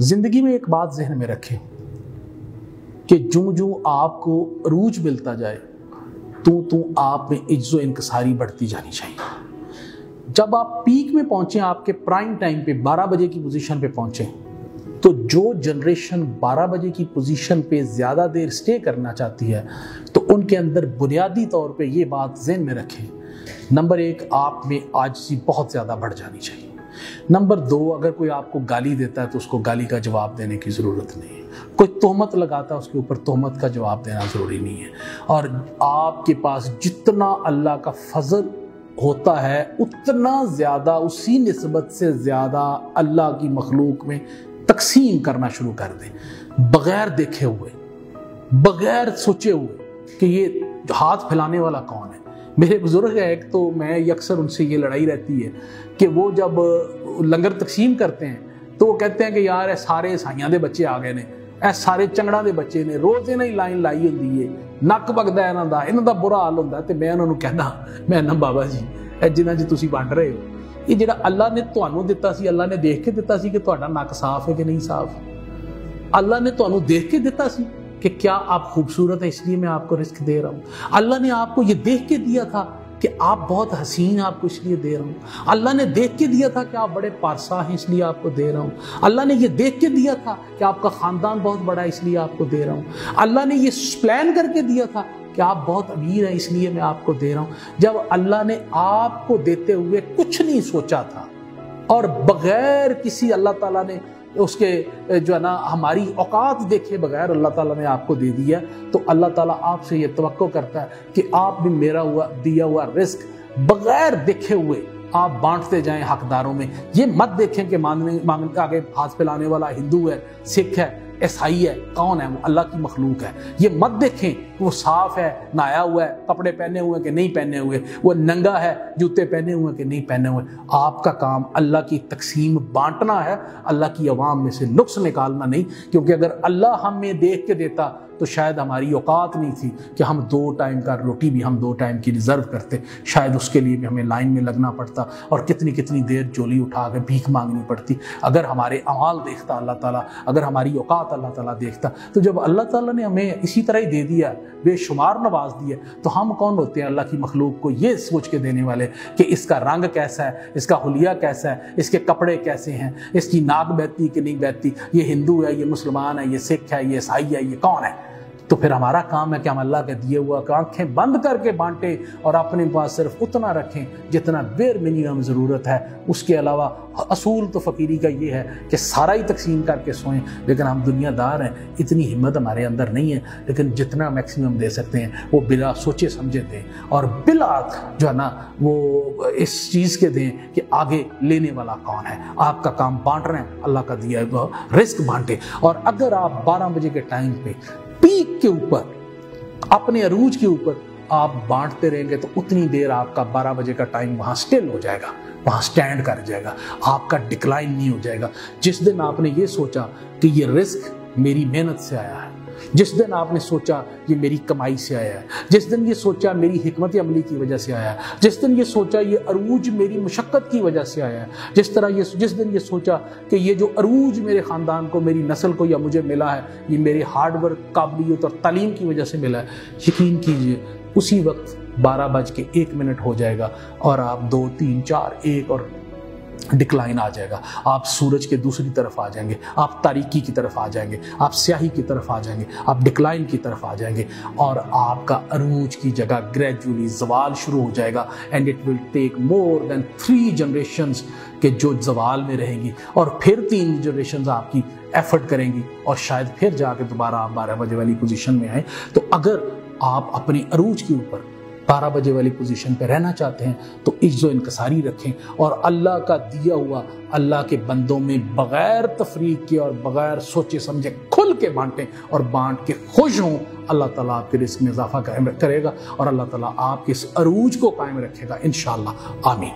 ज़िंदगी में एक बात जहन में रखें कि जो जो आपको अरूज मिलता जाए तो आप में इज्जो इनकसारी बढ़ती जानी चाहिए। जब आप पीक में पहुंचे, आपके प्राइम टाइम पे 12 बजे की पोजीशन पे पहुंचे, तो जो जनरेशन 12 बजे की पोजीशन पे ज़्यादा देर स्टे करना चाहती है तो उनके अंदर बुनियादी तौर पे ये बात ज़हन में रखें, नंबर 1 आप में आजिज़ी बहुत ज़्यादा बढ़ जानी चाहिए। नंबर 2, अगर कोई आपको गाली देता है तो उसको गाली का जवाब देने की ज़रूरत नहीं है। कोई तोहमत लगाता है उसके ऊपर तोहमत का जवाब देना ज़रूरी नहीं है। और आपके पास जितना अल्लाह का फजल होता है उतना ज़्यादा, उसी निस्बत से ज़्यादा अल्लाह की मखलूक में तकसीम करना शुरू कर दें, बग़ैर देखे हुए, बग़ैर सोचे हुए कि ये हाथ फैलाने वाला कौन है। मेरे बुजुर्ग है एक, तो मैं अक्सर उनसे ये लड़ाई रहती है कि वो जब लंगर तकसीम करते हैं तो वो कहते हैं कि यार ए सारे ईसाइयां दे बच्चे आ गए ने, ए सारे चंगड़ा दे बच्चे ने, रोज़ इन्हां ही लाइन लाई हुंदी है, नक वगदा इन्हां दा बुरा हाल हुंदा। ते मैं उन्हां नूं कहना, मैं ना बाबा जी ए जिन्हां च तुसीं वंड रहे हो, ये जिहड़ा अल्लाह ने तुहानूं दिता सी, अल्लाह ने देख के दिता सी कि तुहाडा नक साफ है कि नहीं साफ। अल्लाह ने तुहानूं देख के दिता सी कि क्या आप खूबसूरत है इसलिए मैं आपको रिस्क दे रहा हूँ। अल्लाह ने आपको ये देख के दिया था कि आप बहुत हसीन, आपको इसलिए दे रहा हूँ। अल्लाह ने देख के दिया था कि आप बड़े पारसा हैं इसलिए आपको दे रहा हूँ। अल्लाह ने ये देख के दिया था कि आपका ख़ानदान बहुत बड़ा है इसलिए आपको दे रहा हूँ। अल्लाह ने ये प्लान करके दिया था कि आप बहुत अमीर हैं इसलिए मैं आपको दे रहा हूँ। जब अल्लाह ने आपको देते हुए कुछ नहीं सोचा था और बग़ैर किसी, अल्लाह ताला ने उसके जो है ना हमारी औकात देखे बगैर अल्लाह ताला ने आपको दे दिया, तो अल्लाह ताला आपसे ये तवक्को करता है कि आप भी मेरा दिया हुआ रिस्क बगैर देखे हुए आप बांटते जाएं हकदारों में। ये मत देखें कि मांगने के आगे हाथ फैलाने वाला हिंदू है, सिख है, ईसाई है, कौन है, वो अल्लाह की मखलूक है। ये मत देखें कि वो साफ है, नहाया हुआ है, कपड़े पहने हुए कि नहीं पहने हुए, वो नंगा है, जूते पहने हुए कि नहीं पहने हुए। आपका काम अल्लाह की तकसीम बांटना है, अल्लाह की अवाम में से नुक्स निकालना नहीं। क्योंकि अगर अल्लाह हमें देख के देता तो शायद हमारी औकात नहीं थी कि हम 2 टाइम का रोटी भी हम 2 टाइम की रिजर्व करते, शायद उसके लिए भी हमें लाइन में लगना पड़ता और कितनी कितनी देर झोली उठा के भीख मांगनी पड़ती। अगर हमारे अमाल देखता अल्लाह ताला, अगर हमारी औकात अल्लाह ताला देखता, तो जब अल्लाह ताला ने हमें इसी तरह ही दे दिया, बेशुमार नवाज दिया, तो हम कौन होते हैं अल्लाह की मखलूक को ये सोच के देने वाले कि इसका रंग कैसा है, इसका हुलिया कैसा है, इसके कपड़े कैसे हैं, इसकी नाक बहती कि नहीं बहती, ये हिंदू है, ये मुसलमान है, ये सिख है, ये ईसाई है, ये कौन है। तो फिर हमारा काम है कि हम अल्लाह के दिए हुआ आंखें बंद करके बांटें और अपने पास सिर्फ उतना रखें जितना बेर मिनिमम ज़रूरत है। उसके अलावा असूल तो फ़कीरी का ये है कि सारा ही तकसीम करके सोएं, लेकिन हम दुनियादार हैं, इतनी हिम्मत हमारे अंदर नहीं है। लेकिन जितना मैक्सिमम दे सकते हैं वो बिला सोचे समझे दें और बिला जो है ना वो इस चीज़ के दें कि आगे लेने वाला कौन है। आपका काम बांट रहे हैं, अल्लाह का दिया हुआ रिस्क बांटें। और अगर आप 12 बजे के टाइम पे पीक के ऊपर, अपने अरूज के ऊपर आप बांटते रहेंगे तो उतनी देर आपका 12 बजे का टाइम वहां स्टिल हो जाएगा, वहां स्टैंड कर जाएगा, आपका डिक्लाइन नहीं हो जाएगा। जिस दिन आपने ये सोचा कि ये रिस्क मेरी मेहनत से आया है, जिस दिन आपने सोचा ये मेरी कमाई से आया है, जिस दिन ये सोचा मेरी हिकमत अमली की वजह से आया है, जिस दिन ये सोचा ये अरूज मेरी मुशक्क़त की वजह से आया है, जिस दिन ये सोचा कि ये जो अरूज मेरे ख़ानदान को, मेरी नस्ल को या मुझे मिला है, ये मेरे हार्डवर्क, काबिलियत और तालीम की वजह से मिला है, यकीन कीजिए उसी वक्त 12:01 हो जाएगा और आप 2, 3, 4, 1 और डिक्लाइन आ जाएगा। आप सूरज के दूसरी तरफ आ जाएंगे, आप तारीकी की तरफ आ जाएंगे, आप स्याही की तरफ आ जाएंगे, आप डिक्लाइन की तरफ आ जाएंगे और आपका अरूज की जगह ग्रेजुअली जवाल शुरू हो जाएगा। And it will take more than 3 generations के जो जवाल में रहेंगी और फिर 3 जनरेशंस आपकी एफर्ट करेंगी और शायद फिर जाके दोबारा आप 12 बजे वाली पोजीशन में आए। तो अगर आप अपने अरूज के ऊपर 12 बजे वाली पोजीशन पे रहना चाहते हैं तो इज्जो इनकसारी रखें और अल्लाह का दिया हुआ अल्लाह के बंदों में बग़ैर तफरीक के और बग़ैर सोचे समझे खुल के बांटें और बांट के खुश हों। अल्लाह ताला आपके रिस्क में इजाफा करेगा और अल्लाह ताला आपके इस अरूज को कायम रखेगा इंशाअल्लाह। आमीन।